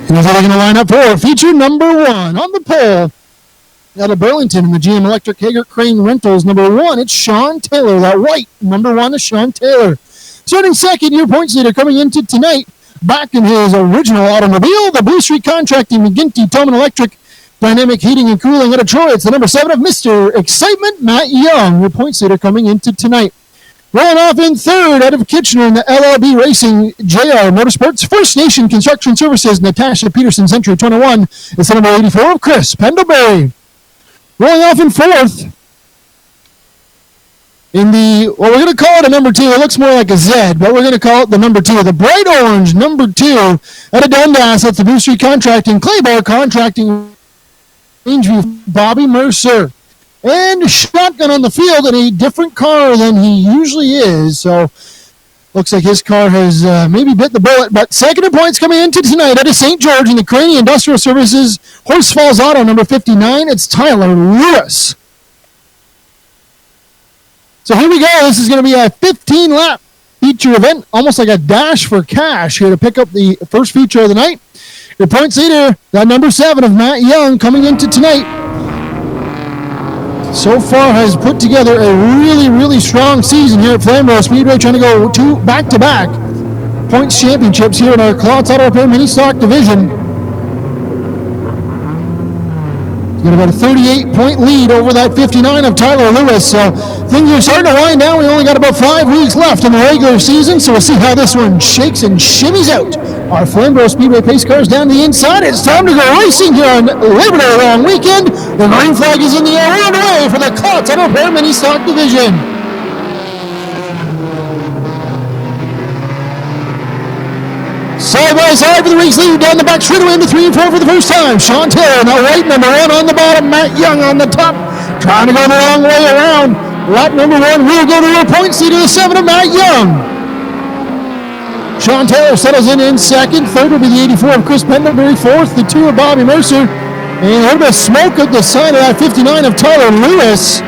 And he's going to line up for feature number 1 on the pole. Out of Burlington in the GM Electric Hager Crane Rentals, number 1, it's Shawn Taylor. That white, number 1 is Shawn Taylor. Starting second, your points leader coming into tonight, back in his original automobile, the Blue Street Contracting, McGinty, Toman Electric, Dynamic Heating and Cooling out of Troy. It's the number 7 of Mr. Excitement, Matt Young, your points leader coming into tonight. Rolling off in third out of Kitchener in the LLB Racing, JR Motorsports, First Nation Construction Services, Natasha Peterson, Century 21. It's the number 84 of Chris Pendlebury. Rolling off in fourth in the, well, we're going to call it a number 2. It looks more like a Z, but we're going to call it the number 2. The bright orange number 2 out of Dundas. That's the Blue Street Contracting, Claybar Contracting, Rangeview, Bobby Mercer. And shotgun on the field in a different car than he usually is. So looks like his car has maybe bit the bullet. But second in points coming into tonight out of St. George in the Craney Industrial Services, Horse Falls Auto, number 59. It's Tyler Lewis. So here we go. This is going to be a 15-lap feature event, almost like a dash for cash here to pick up the first feature of the night. Your points leader, that number 7 of Matt Young coming into tonight. So far has put together a really, really strong season here at Flamboro Speedway, trying to go 2 back-to-back points championships here in our Klotz Auto Repair Mini Stock Division. He's got about a 38-point lead over that 59 of Tyler Lewis. So things are starting to wind down. We only got about 5 weeks left in the regular season, so we'll see how this one shakes and shimmies out. Our Flamboro Speedway pace cars down the inside. It's time to go racing here on Labor Day long weekend. The green flag is in the air and away for the Klotz Auto Repair Mini Stock Division. Side by side for the race leader down the back straightaway into 3 and 4 for the first time. Shawn Taylor, now right, number 1 on the bottom. Matt Young on the top, trying to go the long way around. Lap number 1 will go to a points leader, the 7 of Matt Young. Shawn Taylor settles in second. Third will be the 84 of Chris Pendlebury. Fourth, the 2 of Bobby Mercer. And a little bit of smoke at the side of that 59 of Tyler Lewis.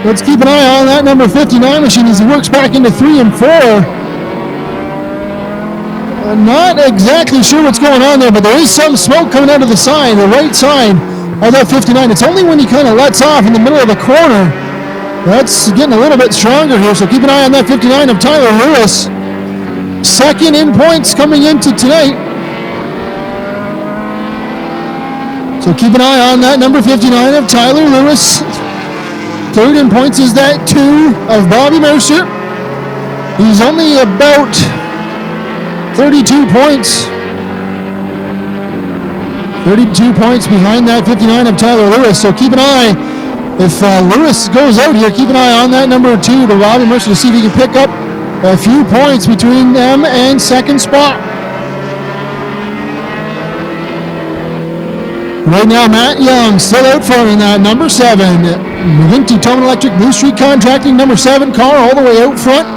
Let's keep an eye on that number 59 machine as he works back into 3 and 4. Not exactly sure what's going on there, but there is some smoke coming out of the side, the right side of that 59. It's only when he kind of lets off in the middle of the corner. That's getting a little bit stronger here, so keep an eye on that 59 of Tyler Lewis. Second in points coming into tonight. So keep an eye on that number 59 of Tyler Lewis. Third in points is that 2 of Bobby Mercer. He's only about 32 points. 32 points behind that 59 of Tyler Lewis. So keep an eye. If Lewis goes out here, keep an eye on that number 2 to Bobby Mercer to see if he can pick up a few points between them and second spot. Right now, Matt Young still out front in that number 7. McGinty, Toman Electric, Blue Street Contracting, number 7 car all the way out front.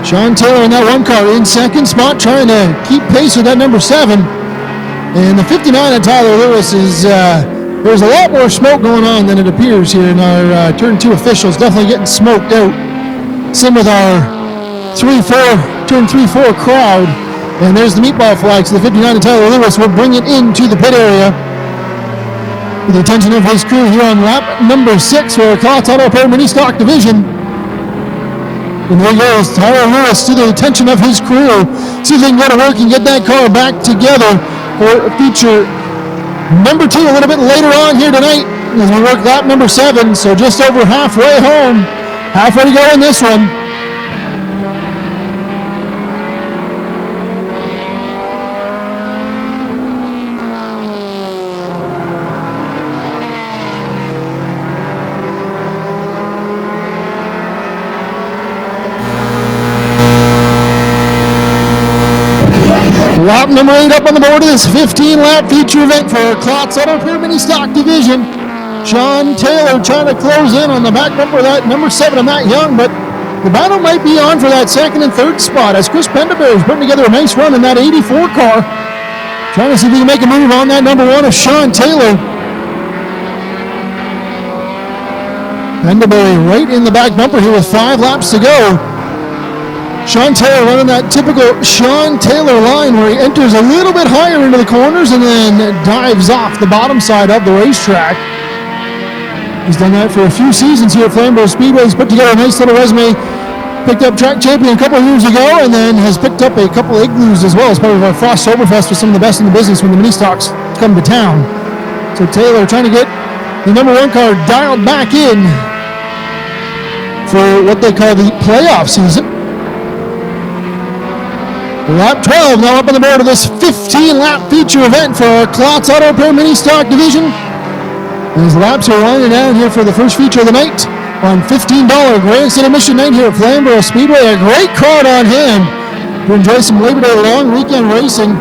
Shawn Taylor in that 1 car in second spot, trying to keep pace with that number 7. And the 59 of Tyler Lewis is, there's a lot more smoke going on than it appears here in our turn 2 officials. Definitely getting smoked out. Same with our turn 3-4 crowd. And there's the meatball flag. So the 59 of Tyler Lewis will bring it into the pit area. With the attention of his crew here on lap number 6 for our Klotz Auto Repair Mini Stock Division. And there goes Tyler Lewis to the attention of his crew. See if they can go to work and get that car back together for feature number 2 a little bit later on here tonight as we work lap number 7. So just over halfway home. Halfway to go in this one. Lap number 8 up on the board of this 15-lap feature event for our Klotz Auto Repair Mini Stock Division. Shawn Taylor trying to close in on the back bumper of that number 7 of Matt Young, but the battle might be on for that second and third spot as Chris Pendlebury is putting together a nice run in that 84 car. Trying to see if he can make a move on that number 1 of Shawn Taylor. Pendlebury right in the back bumper here with 5 laps to go. Shawn Taylor running that typical Shawn Taylor line where he enters a little bit higher into the corners and then dives off the bottom side of the racetrack. He's done that for a few seasons here at Flamboro Speedway. He's put together a nice little resume. Picked up track champion a couple of years ago and then has picked up a couple igloos as well as part of our Frost Soberfest with some of the best in the business when the mini stocks come to town. So Taylor trying to get the number 1 car dialed back in for what they call the playoff season. Lap 12 now up on the board of this 15-lap feature event for our Klotz Auto Repair Mini Stock Division. These laps are winding down here for the first feature of the night on $15 grandstand admission night here at Flamboro Speedway. A great crowd on hand to enjoy some Labor Day long weekend racing.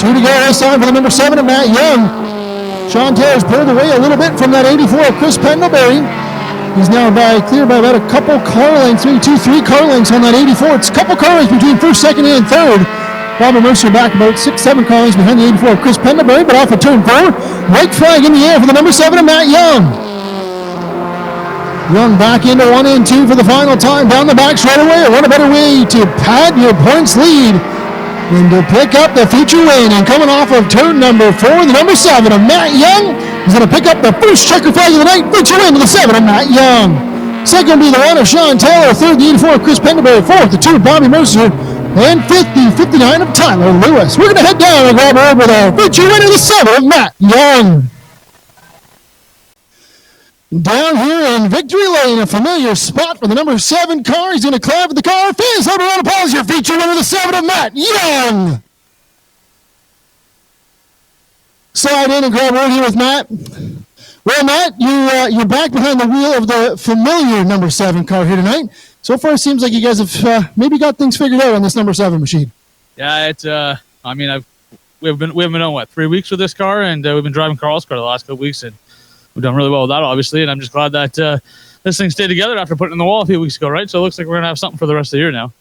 2 to go this time for the number 7 of Matt Young. Shawn Taylor's pulled away a little bit from that 84 of Chris Pendlebury. He's now clear by about a couple car lengths, maybe 2-3 car lengths on that 84. It's a couple car lengths between first, second, and third. Bobby Mercer back about 6-7 car lengths behind the 84 of Chris Pendlebury, but off of turn 4. White flag in the air for the number 7 of Matt Young. Young back into 1 and 2 for the final time. Down the back straightaway. What a better way to pad your points lead than to pick up the feature win. And coming off of turn number 4, the number 7 of Matt Young is going to pick up the first checker flag of the night. Feature win to the 7 of Matt Young. Second will be the 1 of Shawn Taylor. Third, the 84 of Chris Pendlebury. Fourth, the 2 of Bobby Mercer. And fifth, the 59 of Tyler Lewis. We're going to head down and grab her with our feature winner, the 7 of Matt Young. Down here in Victory Lane, a familiar spot for the number 7 car. He's going to climb for the car. Fans, hold around applause. Your feature winner, the 7 of Matt Young. Slide in and grab word here with Matt. Well, Matt, you're back behind the wheel of the familiar number 7 car here tonight. So far, it seems like you guys have maybe got things figured out on this number 7 machine. Yeah, it's. I mean, we've been on what 3 weeks with this car, and we've been driving Carl's car the last couple weeks, and we've done really well with that, obviously. And I'm just glad that this thing stayed together after putting it in the wall a few weeks ago, right? So it looks like we're gonna have something for the rest of the year now.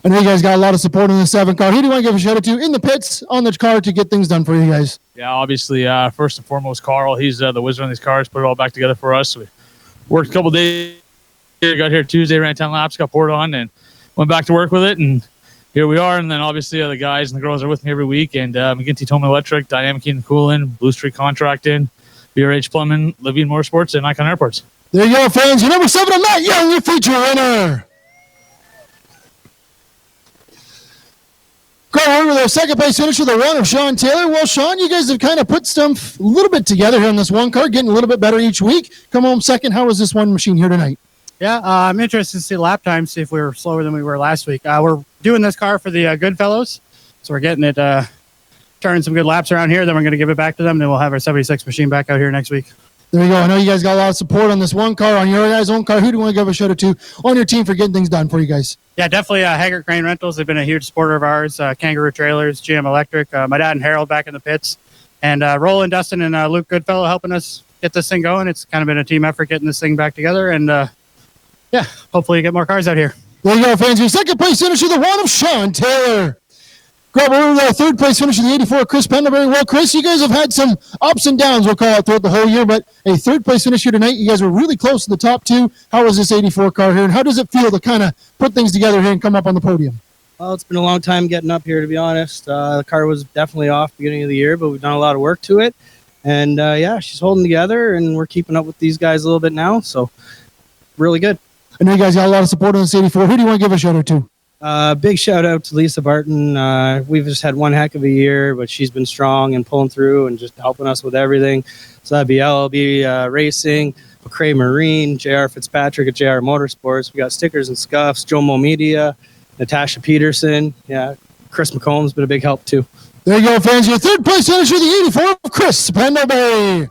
I know you guys got a lot of support in the 7 car. Who do you want to give a shout out to in the pits on the car to get things done for you guys? Yeah, obviously, first and foremost, Carl. He's the wizard on these cars. Put it all back together for us. We worked a couple days. Got here Tuesday, ran 10 laps, got poured on, and went back to work with it. And here we are. And then obviously the guys and the girls are with me every week. And McGinty Tome Electric, Dynamic Heating and Cooling, Blue Street Contracting, BRH Plumbing, Livian Motorsports, and Icon Airports. There you go, fans. Your number 7 of Matt Young, your feature winner. Going over the second place finish with the 1 of Shawn Taylor. Well, Shawn, you guys have kind of put stuff a little bit together here on this 1 car, getting a little bit better each week. Come home second. How was this 1 machine here tonight? Yeah, I'm interested to see lap time, see if we were slower than we were last week. We're doing this car for the good fellows, so we're getting it, turning some good laps around here. Then we're going to give it back to them. Then we'll have our 76 machine back out here next week. There you go. I know you guys got a lot of support on this 1 car, on your guys' own car. Who do you want to give a shout out to on your team for getting things done for you guys? Yeah, definitely Haggard Crane Rentals. They've been a huge supporter of ours. Kangaroo Trailers, GM Electric, my dad and Harold back in the pits, and Roland, Dustin, and Luke Goodfellow helping us get this thing going. It's kind of been a team effort getting this thing back together, and yeah, hopefully you get more cars out here. There you go, fans. Your second place finisher, the 1 of Shawn Taylor. Grab over the third place finisher, the 84 of Chris Pendlebury. Well, Chris, you guys have had some ups and downs, we'll call it, throughout the whole year, but a third place finish here tonight. You guys were really close to the top 2. How was this 84 car here, and how does it feel to kind of put things together here and come up on the podium? Well, it's been a long time getting up here, to be honest. The car was definitely off beginning of the year, but we've done a lot of work to it. And, yeah, she's holding together, and we're keeping up with these guys a little bit now, so really good. I know you guys got a lot of support on this 84. Who do you want to give a shout out to? Big shout out to Lisa Barton. We've just had one heck of a year, but she's been strong and pulling through and just helping us with everything. So that'd be LLB Racing, McCrae Marine, JR Fitzpatrick at JR Motorsports. We got Stickers and Scuffs, Jomo Media, Natasha Peterson. Yeah, Chris McComb's been a big help too. There you go, fans. Your third place finisher, the 84 of Chris Pendlebury.